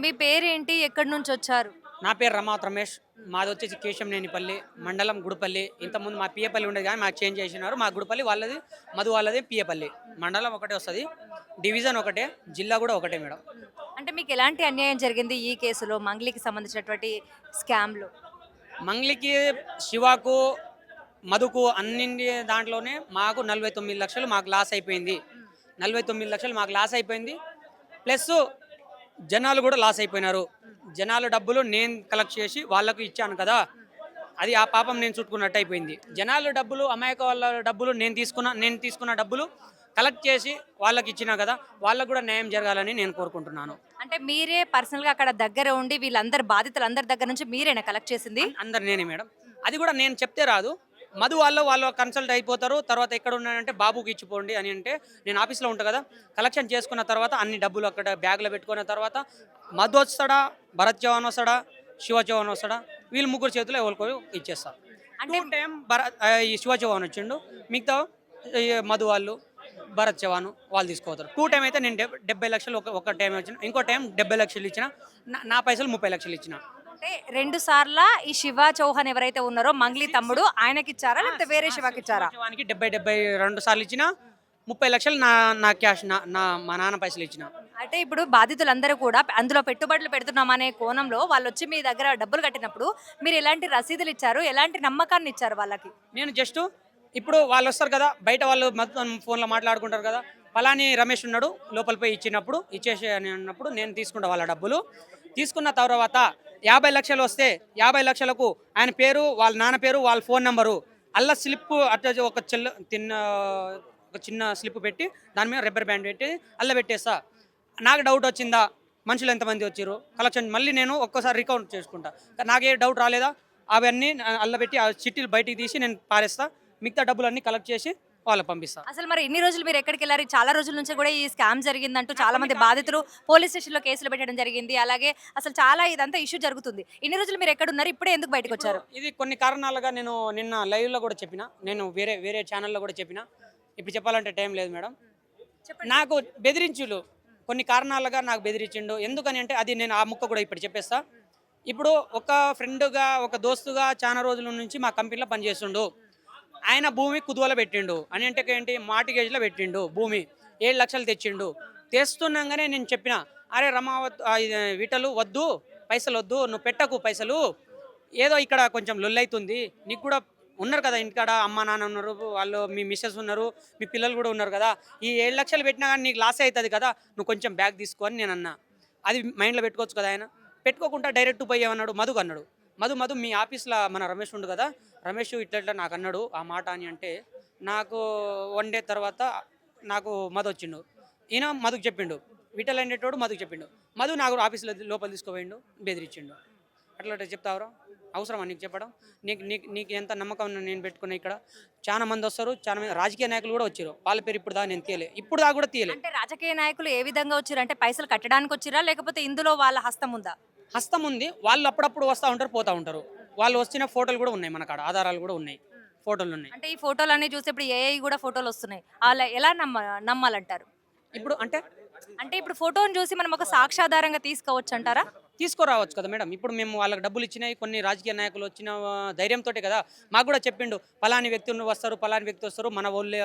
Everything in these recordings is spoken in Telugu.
మీ పేరేంటి? ఎక్కడి నుంచొచ్చారు? నా పేరు రమావత్ రమేష్. మాది వచ్చేసి కేశంనేనిపల్లి మండలం గుడిపల్లి. ఇంతకుముందు మా పియ్యపల్లి ఉండేది కానీ మాకు చేంజ్ చేసినారు. మా గుడిపల్లి వాళ్ళది, మధు వాళ్ళది పియ్యపల్లి. మండలం ఒకటే వస్తుంది, డివిజన్ ఒకటే, జిల్లా కూడా ఒకటే మేడం. అంటే మీకెలాంటి అన్యాయం జరిగింది ఈ కేసులో మంగ్లీకి సంబంధించినటువంటి స్కామ్‌లో? మంగ్లీకి, శివాకు, మధుకు అన్నింటి దాంట్లోనే మాకు 49,00,000 మాకు లాస్ అయిపోయింది. 49,00,000 మాకు లాస్ అయిపోయింది. ప్లస్ జనాలు కూడా లాస్ అయిపోయినారు. జనాల డబ్బులు నేను కలెక్ట్ చేసి వాళ్ళకు ఇచ్చాను కదా, అది ఆ పాపం నేను చుట్టుకున్నట్టు అయిపోయింది. జనాల డబ్బులు, అమాయక వాళ్ళ డబ్బులు నేను తీసుకున్న డబ్బులు కలెక్ట్ చేసి వాళ్ళకి ఇచ్చినా కదా, వాళ్ళకు కూడా న్యాయం జరగాలని నేను కోరుకుంటున్నాను. అంటే మీరే పర్సనల్‌గా అక్కడ దగ్గర ఉండి వీళ్ళందరి బాధితులందరి దగ్గర నుంచి మీరేనా కలెక్ట్ చేసింది? అందరు నేనే మేడం. అది కూడా నేను చెప్తే రాదు. మధు వాళ్ళు కన్సల్ట్ అయిపోతారు. తర్వాత ఎక్కడ ఉన్నానంటే బాబుకి ఇచ్చిపోండి అని అంటే, నేను ఆఫీస్లో ఉంటాను కదా, కలెక్షన్ చేసుకున్న తర్వాత అన్ని డబ్బులు అక్కడ బ్యాగ్లో పెట్టుకున్న తర్వాత మధు వస్తాడా, భరత్ చౌహాన్ వస్తాడా, శివ చౌహాన్ వస్తాడా, వీళ్ళు ముగ్గురు చేతిలో ఎవరికో ఇచ్చేస్తా. అంటే టైం ఈ శివ చౌహాన్ వచ్చిండు, మిగతా ఈ మధు వాళ్ళు, భరత్ చౌహాన్ వాళ్ళు తీసుకోతారు. 2 టైం అయితే నేను 70,00,000 ఒక టైం వచ్చిన, ఇంకో టైం 70,00,000 ఇచ్చిన, నా పైసలు 30,00,000 ఇచ్చిన. అంటే 2 సార్ల ఈ శివ చౌహాన్ ఎవరైతే ఉన్నారో మంగ్లీ తమ్ముడు ఆయనకిచ్చారా? లేకపోతే వేరే శివకిచ్చారా? శివానికి 72 సార్లు ఇచ్చిన, 30,00,000 నా క్యాష్, మా నాన్న పైసలు ఇచ్చిన. అంటే ఇప్పుడు బాధితులందరూ కూడా అందులో పెట్టుబడులు పెడుతున్నామనే కోణంలో వాళ్ళొచ్చి మీ దగ్గర డబ్బులు కట్టినప్పుడు మీరు ఎలాంటి రసీదులు ఇచ్చారు? ఎలాంటి నమ్మకాన్ని ఇచ్చారు వాళ్ళకి? నేను జస్ట్ ఇప్పుడు వాళ్ళు వస్తారు కదా, బయట వాళ్ళు మొత్తం ఫోన్లో మాట్లాడుకుంటారు కదా, పలాని రమేష్ ఉన్నాడు లోపల పోయి ఇచ్చినప్పుడు ఇచ్చేసి అని అన్నప్పుడు నేను తీసుకుంటా వాళ్ళ డబ్బులు. తీసుకున్న తర్వాత 50,00,000 వస్తే 50,00,000కు ఆయన పేరు, వాళ్ళ నాన్న పేరు, వాళ్ళ ఫోన్ నెంబరు, అల్ల స్లిప్ అట్లా ఒక చిన్న స్లిప్ పెట్టి దాని మీద రబ్బర్ బ్యాండ్ పెట్టి అల్ల పెట్టేస్తా. నాకు డౌట్ వచ్చిందా, మనుషులు ఎంతమంది వచ్చారు, కలెక్షన్ మళ్ళీ నేను ఒక్కసారి రికౌంట్ చేసుకుంటా. నాకే డౌట్ రాలేదా, అవన్నీ అల్ల పెట్టి ఆ చిట్టీలు బయటికి తీసి నేను పారేస్తా. మిగతా డబ్బులన్నీ కలెక్ట్ చేసి వాళ్ళకి పంపిస్తా. అసలు మరి ఇన్ని రోజులు మీరు ఎక్కడికెళ్లారు? చాలా రోజుల నుంచి కూడా ఈ స్కామ్ జరిగిందంటూ చాలా మంది బాధితులు పోలీస్ స్టేషన్‌లో కేసులు పెట్టడం జరిగింది. అలాగే అసలు చాలా ఇదంతా ఇష్యూ జరుగుతుంది. ఇన్ని రోజులు మీరు ఎక్కడున్నారు? ఇప్పుడే ఎందుకు బయటకొచ్చారు? ఇది కొన్ని కారణాలుగా నేను నిన్న లైవ్లో కూడా చెప్పిన, నేను వేరే వేరే ఛానల్లో కూడా చెప్పిన. ఇప్పుడు చెప్పాలంటే టైం లేదు మేడం. నాకు బెదిరించులు కొన్ని కారణాలుగా నాకు బెదిరించిండు. ఎందుకని అంటే అది నేను ఆ ముక్క కూడా ఇప్పుడు చెప్పేస్తా. ఇప్పుడు ఒక ఫ్రెండ్గా, ఒక దోస్తుగా చాలా రోజుల నుంచి మా కంపెనీలో పనిచేస్తుండు. ఆయన భూమి కుదువలో పెట్టిండు అని అంటే ఏంటి, మార్టిగేజ్లో పెట్టిండు భూమి, 7,00,000 తెచ్చిండు. తెస్తున్నాగానే నేను చెప్పిన, అరే రమావత్ వీటలు వద్దు, పైసలు వద్దు, నువ్వు పెట్టకు పైసలు, ఏదో ఇక్కడ కొంచెం లొల్లైతుంది, నీకు కూడా ఉన్నారు కదా ఇంటికాడ అమ్మ నాన్న ఉన్నారు, వాళ్ళు మీ మిస్సెస్ ఉన్నారు, మీ పిల్లలు కూడా ఉన్నారు కదా, ఈ 7,00,000 పెట్టినా కానీ నీకు లాస్ అవుతుంది కదా, నువ్వు కొంచెం బ్యాగ్ తీసుకో అని నేను అన్నా. అది మైండ్లో పెట్టుకోవచ్చు కదా ఆయన. పెట్టుకోకుండా డైరెక్ట్ పోయి ఏమన్నాడు, మధుకు అన్నాడు, మధు మీ ఆఫీస్లో మన రమేష్ ఉండు కదా, రమేష్ ఇట్లా నాకు అన్నాడు ఆ మాట అని అంటే, నాకు 1 డే తర్వాత నాకు మధు వచ్చిండు. ఈయన మధుకు చెప్పిండు, విటల్ అనేటోడు మధుకు చెప్పిండు. మధు నాకు ఆఫీస్లో లోపల తీసుకుపోయిండు, బెదిరించిండు. అట్లా చెప్తావరా, అవసరమా నీకు చెప్పడం? నీకు నీకు నీకు ఎంత నమ్మకం నేను పెట్టుకున్నా. ఇక్కడ చాలా మంది వస్తారు, చాలా మంది రాజకీయ నాయకులు కూడా వచ్చారు, వాళ్ళ పేరు ఇప్పుడు దాకా నేను తీయలే, ఇప్పుడు దాకా కూడా తీయలే. అంటే రాజకీయ నాయకులు ఏ విధంగా వచ్చారు? అంటే పైసలు కట్టడానికి వచ్చిరా? లేకపోతే ఇందులో వాళ్ళ హస్తం ఉందా? హస్తం ఉంది, వాళ్ళు అప్పుడప్పుడు వస్తూ ఉంటారు, పోతూ ఉంటారు. వాళ్ళు వచ్చిన ఫోటోలు కూడా ఉన్నాయి, మన కాడ ఆధారాలు కూడా ఉన్నాయి, ఫోటోలు ఉన్నాయి. అంటే ఈ ఫోటోలన్నీ చూస్తే ఇప్పుడు ఏఐ కూడా ఫోటోలు వస్తున్నాయి. అలా ఎలా నమ్మాలంటారు? ఇప్పుడు అంటే అంటే ఇప్పుడు ఫోటోని చూసి మనం ఒక సాక్ష్యాధారంగా తీసుకోవచ్చు అంటారా? తీసుకురావచ్చు కదా మేడం. ఇప్పుడు మేము వాళ్ళకి డబ్బులు ఇచ్చినాయి, కొన్ని రాజకీయ నాయకులు వచ్చిన ధైర్యంతో కదా మాకు కూడా చెప్పిండు, పలాని వ్యక్తులు వస్తారు, పలాని వ్యక్తి వస్తారు, మన వాళ్ళే,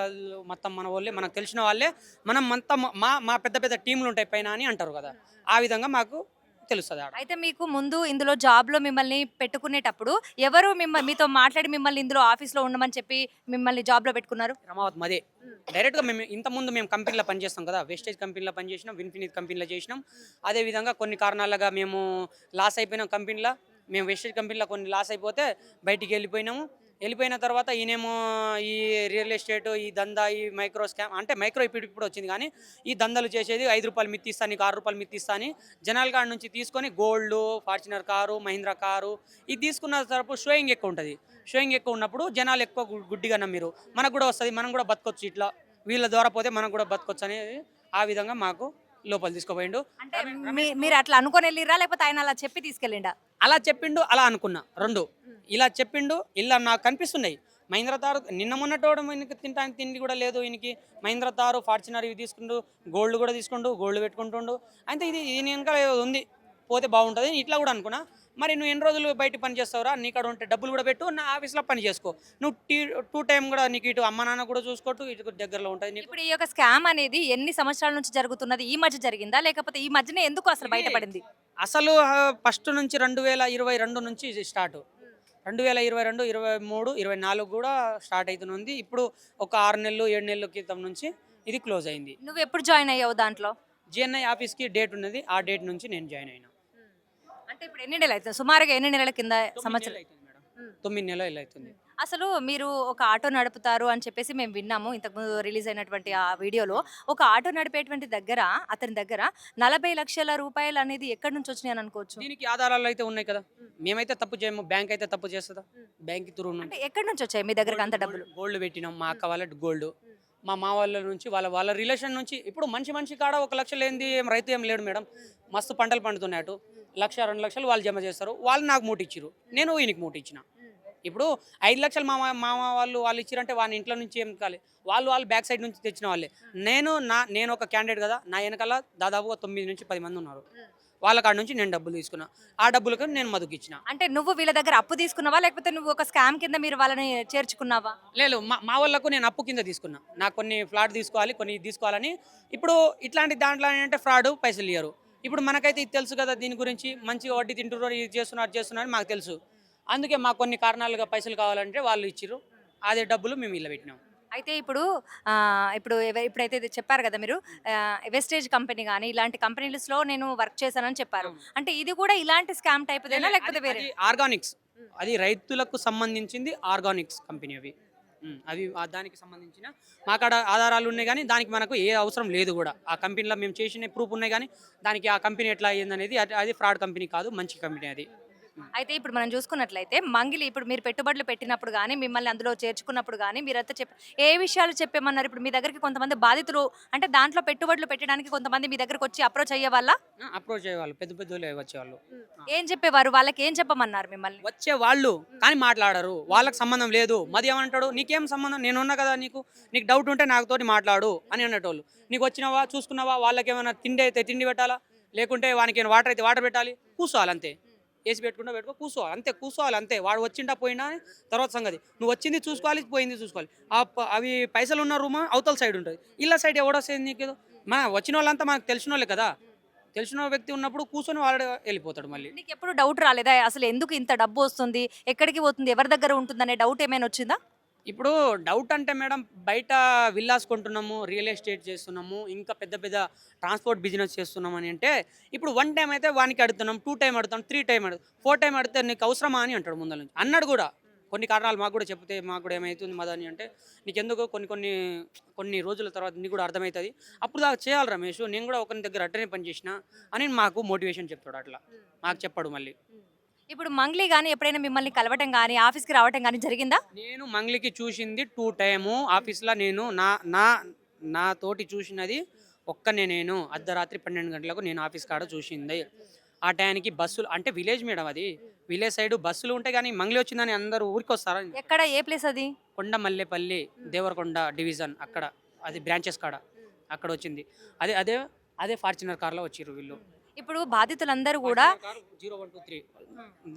మొత్తం మన వాళ్ళే, మనకు తెలిసిన వాళ్ళే, మనం మొత్తం మా పెద్ద పెద్ద టీంలు ఉంటాయి పైన అని అంటారు కదా, ఆ విధంగా మాకు తెలుస్తుంది. అయితే మీకు ముందు ఇందులో జాబ్‌లో మిమ్మల్ని పెట్టుకునేటప్పుడు ఎవరు మీతో మాట్లాడి మిమ్మల్ని ఇందులో ఆఫీస్‌లో ఉండమని చెప్పి మిమ్మల్ని జాబ్‌లో పెట్టుకున్నారు? రమావత్ మదే డైరెక్ట్గా మేము ఇంతకుముందు మేము కంపెనీలో పనిచేస్తాం కదా, వేస్టేజ్ కంపెనీలో పనిచేసినాం, విన్ఫినిత్ కంపెనీలో చేసినాం. అదేవిధంగా కొన్ని కారణాలుగా మేము లాస్ అయిపోయినాం కంపెనీలో. మేము వేస్టేజ్ కంపెనీలో కొన్ని లాస్ అయిపోతే బయటికి వెళ్ళిపోయినాము. వెళ్ళిపోయిన తర్వాత ఈయనేమో ఈ రియల్ ఎస్టేట్, ఈ దందా, ఈ మైక్రో స్కామ్, అంటే మైక్రో ఇప్పుడు వచ్చింది కానీ ఈ దందాలు చేసేది, ₹5 మిత్తిస్తా, నీకు ₹6 మిత్తిస్తా అని జనాల కాడ నుంచి తీసుకొని gold, Fortuner car, Mahindra car ఇది తీసుకున్న తరపు షోయింగ్ ఎక్కువ ఉంటుంది. షోయింగ్ ఎక్కువ ఉన్నప్పుడు జనాలు ఎక్కువ గుడ్డిగా నమ్మిరు, మనకు కూడా వస్తుంది, మనం కూడా బతకొచ్చు, ఇట్లా వీళ్ళ ద్వారా పోతే మనకు కూడా బతకొచ్చు అనేది ఆ విధంగా మాకు లోపల తీసుకుపోయిండు. అంటే మీరు అట్లా అనుకొని వెళ్ళిరా? లేకపోతే ఆయన అలా చెప్పి తీసుకెళ్ళిండా? అలా చెప్పిండు, అలా అనుకున్నా రెండు. ఇలా చెప్పిండు, ఇలా నాకు కనిపిస్తున్నాయి. మహీంద్రా తారు నిన్న మొన్నటోడు ఈయనకి తినడానికి తిండి కూడా లేదు, ఈయనకి మహీంద్రా తారు, ఫార్చునర్ ఇవి తీసుకుంటూ, గోల్డ్ కూడా తీసుకుంటూ, గోల్డ్ పెట్టుకుంటుండు. అంటే ఇది ఈయన వెనకాల ఏదో ఉంది, పోతే బాగుంటుంది ఇట్లా కూడా అనుకున్నా. మరి నువ్వు ఎన్ని రోజులు బయట పని చేస్తావురా, నీకాడ ఉంటే డబ్బులు కూడా పెట్టు, నా ఆఫీస్లో పని చేసుకో, నువ్వు టూ టైం కూడా నీకు ఇటు అమ్మ నాన్న కూడా చూసుకోవట్టు, ఇటు దగ్గరలో ఉంటుంది నీకు. ఇప్పుడు ఈ యొక్క స్కామ్ అనేది ఎన్ని సంవత్సరాల నుంచి జరుగుతున్నది? ఈ మధ్య జరిగిందా? లేకపోతే ఈ మధ్యనే ఎందుకు అసలు బయటపడింది? అసలు ఫస్ట్ నుంచి 2022 నుంచి ఇది స్టార్ట్. 2022, 23, 24 కూడా స్టార్ట్ అవుతుంది. ఇప్పుడు ఒక 6 నెలలు 7 నెలల క్రితం నుంచి ఇది క్లోజ్ అయింది. నువ్వు ఎప్పుడు జాయిన్ అయ్యావు దాంట్లో? జిఎన్ఐ ఆఫీస్కి డేట్ ఉన్నది, ఆ డేట్ నుంచి నేను జాయిన్ అయినా. అంటే ఇప్పుడు ఎన్ని నెలలు అవుతుంది? సుమారుగా ఎన్ని నెలల కింద? 9 సంవత్సరం. నెలలు అవుతుంది మేడం, 9 నెలలు అవుతుంది. అసలు మీరు ఒక ఆటో నడుపుతారు అని చెప్పేసి మేము విన్నాము ఇంతకుముందు రిలీజ్ అయినటువంటి ఆ వీడియోలో. ఒక ఆటో నడిపేటువంటి దగ్గర అతని దగ్గర 40 లక్షల రూపాయలు అనేది ఎక్కడి నుంచి వచ్చినాయి అని అనుకోవచ్చు? దీనికి ఆధారాలు అయితే ఉన్నాయి కదా. మేమైతే తప్పు చేయము, బ్యాంక్ అయితే తప్పు చేస్తుందా? బ్యాంక్ త్రూ అంటే ఎక్కడి నుంచి వచ్చాయి మీ దగ్గరకు అంత డబ్బులు? గోల్డ్ పెట్టినాం, మా అక్క వాళ్ళ గోల్డ్, మా వాళ్ళ నుంచి వాళ్ళ రిలేషన్ నుంచి. ఇప్పుడు మనిషి కాడ 1 లక్ష లేనిది ఏం రైతు ఏం లేడు మేడం. మస్తు పంటలు పండుతున్నాయి, అటు 1 2 లక్షలు వాళ్ళు జమ చేస్తారు, వాళ్ళు నాకు మూట ఇచ్చిరు, నేను ఈయనకి మూట ఇచ్చిన. ఇప్పుడు 5 లక్షలు మామ వాళ్ళు ఇచ్చిరంటే వాళ్ళ ఇంట్లో నుంచి ఏం కాలే, వాళ్ళు బ్యాక్ సైడ్ నుంచి తెచ్చిన వాళ్ళే. నేను ఒక క్యాండిడేట్ కదా, నా వెనకాల దాదాపుగా 9 నుంచి 10 మంది ఉన్నారు. వాళ్ళ కాడ నుంచి నేను డబ్బులు తీసుకున్నా, ఆ డబ్బులకు నేను మధుకి ఇచ్చిన. అంటే నువ్వు వీళ్ళ దగ్గర అప్పు తీసుకున్నావా? లేకపోతే నువ్వు ఒక స్కామ్ కింద మీరు వాళ్ళని చేర్చుకున్నావా? లేదు, మా వాళ్ళకు నేను అప్పు కింద తీసుకున్నా. నాకు కొన్ని ఫ్లాట్ తీసుకోవాలి, కొన్ని తీసుకోవాలని. ఇప్పుడు ఇట్లాంటి దాంట్లో ఏంటంటే ఫ్రాడ్, పైసలు ఇయ్యరు. ఇప్పుడు మనకైతే ఇది తెలుసు కదా, దీని గురించి మంచిగా వడ్డీ తింటున్నారు, ఇది చేస్తున్నారు అది చేస్తున్నారు అని మాకు తెలుసు. అందుకే మాకు కొన్ని కారణాలుగా పైసలు కావాలంటే వాళ్ళు ఇచ్చిర్రు, అదే డబ్బులు మేము ఇలా పెట్టినాం. అయితే ఇప్పుడైతే ఇది చెప్పారు కదా మీరు, వెస్టేజ్ కంపెనీ కానీ ఇలాంటి కంపెనీస్లో నేను వర్క్ చేశానని చెప్పారు. అంటే ఇది కూడా ఇలాంటి స్కామ్ టైప్దేనా లేకపోతే వేరే? ఆర్గానిక్స్, అది రైతులకు సంబంధించింది, ఆర్గానిక్స్ కంపెనీ అవి. అవి దానికి సంబంధించిన మాకాడ ఆధారాలు ఉన్నాయి, కానీ దానికి మనకు ఏ అవసరం లేదు కూడా. ఆ కంపెనీలో మేము చేసిన ప్రూఫ్ ఉన్నాయి, కానీ దానికి ఆ కంపెనీ ఎట్లా అయ్యిందనేది అది ఫ్రాడ్ కంపెనీ కాదు, మంచి కంపెనీ అది. అయితే ఇప్పుడు మనం చూసుకున్నట్లయితే మంగిలి ఇప్పుడు మీరు పెట్టుబడులు పెట్టినప్పుడు కానీ మిమ్మల్ని అందులో చేర్చుకున్నప్పుడు కానీ మీరంతా ఏ విషయాలు చెప్పేమన్నారు? ఇప్పుడు మీ దగ్గరికి కొంతమంది బాధితులు అంటే దాంట్లో పెట్టుబడులు పెట్టడానికి కొంతమంది మీ దగ్గరకు వచ్చి అప్రోచ్ అయ్యే వాళ్ళ? అప్రోచ్ అయ్యేవాళ్ళు, పెద్దోళ్ళే వచ్చేవాళ్ళు. ఏం చెప్పేవారు? వాళ్ళకి ఏం చెప్పమన్నారు మిమ్మల్ని? వచ్చేవాళ్ళు కానీ మాట్లాడరు, వాళ్ళకి సంబంధం లేదు. మది ఏమంటాడు, నీకేం సంబంధం, నేనున్నా కదా, నీకు డౌట్ ఉంటే నాతోటి మాట్లాడు అని అన్నటోళ్ళు. నీకు వచ్చినావా చూసుకున్నావా, వాళ్ళకి ఏమైనా తిండి అయితే తిండి పెట్టాలా, లేకుంటే వానికి ఏమైనా వాటర్ అయితే వాటర్ పెట్టాలి, కూర్చోవాలి అంతే. ఏసి పెట్టుకుంటా పెట్టుకో, కూర్చోవాలి అంతే, కూర్చోవాలి అంతే. వాడు వచ్చిండా పోయినా తర్వాత సంగతి, నువ్వు వచ్చింది చూసుకోవాలి, పోయింది చూసుకోవాలి. అవి పైసలు ఉన్న రూమ్ అవతల సైడ్ ఉంటుంది, ఇలా సైడ్ ఎవడొస్తుంది నీకు? మన వచ్చిన వాళ్ళంతా మనకు తెలిసిన వాళ్ళే కదా, తెలిసిన వ్యక్తి ఉన్నప్పుడు కూర్చొని వాడు వెళ్ళిపోతాడు. మళ్ళీ నీకు ఎప్పుడు డౌట్ రాలేదా అసలు ఎందుకు ఇంత డబ్బు వస్తుంది, ఎక్కడికి పోతుంది, ఎవరి దగ్గర ఉంటుందనే డౌట్ ఏమైనా వచ్చిందా? ఇప్పుడు డౌట్ అంటే మేడం, బయట విల్లాస్ కొంటున్నాము, రియల్ ఎస్టేట్ చేస్తున్నాము, ఇంకా పెద్ద ట్రాన్స్పోర్ట్ బిజినెస్ చేస్తున్నాం అని అంటే, ఇప్పుడు 1 టైం అయితే వానికి అడుగుతున్నాం, 2 టైం అడుగుతాం, 3 టైం అడుగుతాం, 4 టైం అడిగితే నీకు అవసరమా అని అంటాడు ముందర నుంచి. అన్నాడు కూడా కొన్ని కారణాలు మాకు కూడా చెప్తే, మాకు కూడా ఏమవుతుంది మదని అంటే, నీకెందుకు కొన్ని రోజుల తర్వాత నీకు కూడా అర్థమవుతుంది, అప్పుడు దాకా చేయాలి రమేష్, నేను కూడా ఒకరి దగ్గర అట్టనే పని చేసిన అని మాకు మోటివేషన్ చెప్తాడు. అట్లా మాకు చెప్పాడు. మళ్ళీ ఇప్పుడు మంగ్లీ కానీ ఎప్పుడైనా మిమ్మల్ని కలవటం కానీ ఆఫీస్కి రావటం కానీ జరిగిందా? నేను మంగ్లీకి చూసింది 2 టైము ఆఫీస్లో. నేను నా తోటి చూసినది ఒక్కనే. నేను అర్ధరాత్రి 12 గంటలకు నేను ఆఫీస్ కాడ చూసింది. ఆ టైంకి బస్సులు అంటే విలేజ్ మేడం, అది విలేజ్ సైడ్ బస్సులు ఉంటాయి, కానీ మంగ్లీ వచ్చిందని అందరూ ఊరికి వస్తారా? ఎక్కడ, ఏ ప్లేస్ అది? కొండమల్లేపల్లి దేవరకొండ డివిజన్, అక్కడ అది బ్రాంచెస్ కాడ అక్కడ వచ్చింది. అదే ఫార్చునర్ కార్లో వచ్చిర్రు వీళ్ళు. ఇప్పుడు బాధితులందరూ కూడా 0123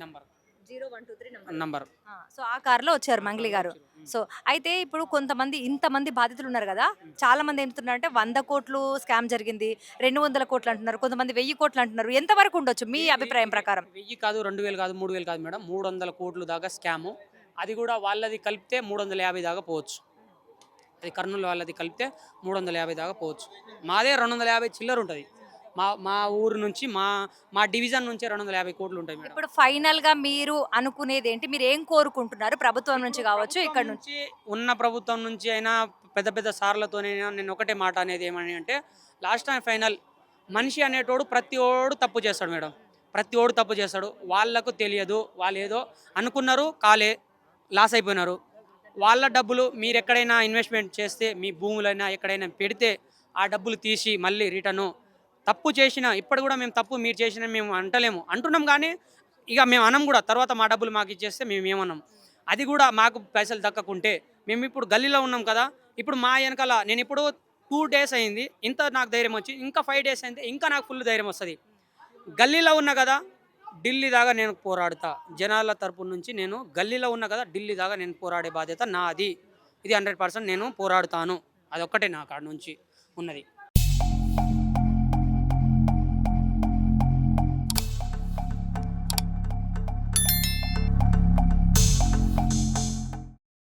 నంబర్. నంబర్. సో ఆ కార్లో వచ్చారు మంగ్లీ గారు. సో అయితే ఇప్పుడు ఇంతమంది బాధితులు ఉన్నారు కదా, చాలా మంది ఏమంటున్నారు అంటే 100 కోట్లు స్కామ్ జరిగింది, 200 కోట్లు అంటున్నారు, కొంతమంది 1000 కోట్లు అంటున్నారు. ఎంతవరకు ఉండొచ్చు మీ అభిప్రాయం ప్రకారం? 1000 కాదు, 2000 కాదు, 3000 కాదు మేడం, 300 కోట్లు దాకా స్కాము. అది కూడా వాళ్ళది కలిపితే 350 దాకా పోవచ్చు. అది కర్నూలు వాళ్ళది కలిపితే 350 దాకా పోవచ్చు. మాదే 250 చిల్లర ఉంటుంది. మా ఊరు నుంచి మా డివిజన్ నుంచే 250 కోట్లు ఉంటాయి మేడం. ఇప్పుడు ఫైనల్ గా మీరు అనుకునేది ఏంటి? మీరు ఏం కోరుకుంటున్నారు? ప్రభుత్వం నుంచి కావచ్చు, ఇక్కడ నుంచి ఉన్న ప్రభుత్వం నుంచి అయినా, పెద్ద సార్లతోనైనా నేను ఒకటే మాట అనేది ఏమని అంటే, లాస్ట్ అండ్ ఫైనల్ మనిషి అనేటోడు ప్రతి ఓడు తప్పు చేస్తాడు మేడం, ప్రతి ఓడు తప్పు చేస్తాడు. వాళ్ళకు తెలియదు, వాళ్ళు ఏదో అనుకున్నారు, కాలే లాస్ అయిపోయినారు. వాళ్ళ డబ్బులు మీరు ఎక్కడైనా ఇన్వెస్ట్మెంట్ చేస్తే, మీ భూములైనా ఎక్కడైనా పెడితే ఆ డబ్బులు తీసి మళ్ళీ రిటర్ను. తప్పు చేసిన ఇప్పుడు కూడా మేము తప్పు మీరు చేసిన మేము అంటున్నాం, కానీ ఇక మేము అనం కూడా. తర్వాత మా డబ్బులు మాకు ఇచ్చేస్తే మేము ఏమన్నాం, అది కూడా మాకు పైసలు దక్కకుంటే. మేము ఇప్పుడు గల్లీలో ఉన్నాం కదా, ఇప్పుడు మా వెనకాల నేను ఇప్పుడు 2 డేస్ అయింది, ఇంత నాకు ధైర్యం వచ్చి, ఇంకా 5 డేస్ అయితే ఇంకా నాకు ఫుల్ ధైర్యం వస్తుంది. గల్లీలో ఉన్నా కదా ఢిల్లీ దాకా నేను పోరాడుతా. జనాల తరపు నుంచి నేను గల్లీలో ఉన్నా కదా ఢిల్లీ దాకా నేను పోరాడే బాధ్యత నాది. ఇది 100% నేను పోరాడుతాను. అదొక్కటే నా కాడ నుంచి ఉన్నది.